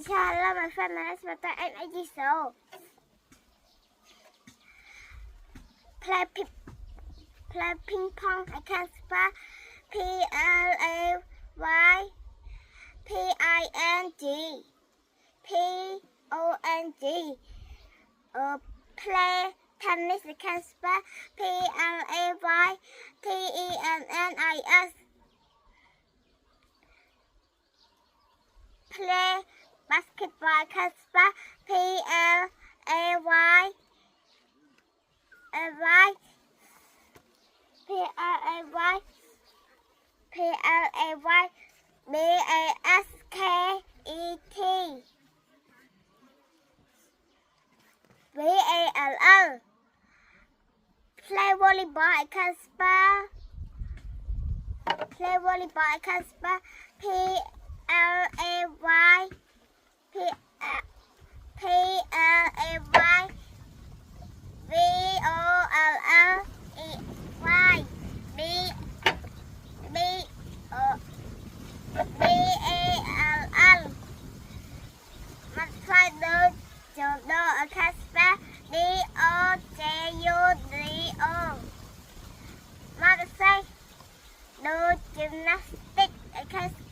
Hello, my friend. My name is Mata. I'm 8 years old. Play ping pong. I can spell PLAYPING. PONG. Play tennis. I can spell PLAYTENNIS. Play basketball. I can spell PLAYBASKETBALL. Play volleyball. I can spell. Play volleyball. I can spell PLAYVOLLEYBALL. Mặt phai đơ chờ đơ ở Casper DOJUDO. Mặt say đơ gymnastics ở Casper.